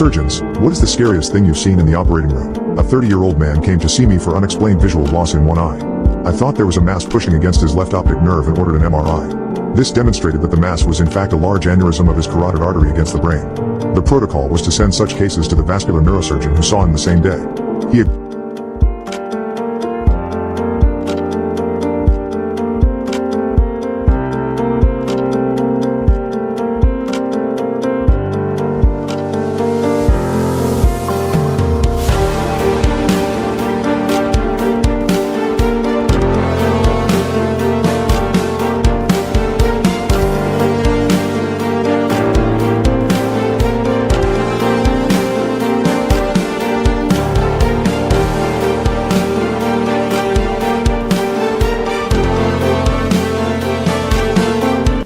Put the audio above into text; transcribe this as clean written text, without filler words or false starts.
Surgeons, what is the scariest thing you've seen in the operating room? A 30-year-old man came to see me for unexplained visual loss in one eye. I thought there was a mass pushing against his left optic nerve and ordered an MRI. This demonstrated that the mass was in fact a large aneurysm of his carotid artery against the brain. The protocol was to send such cases to the vascular neurosurgeon who saw him the same day. He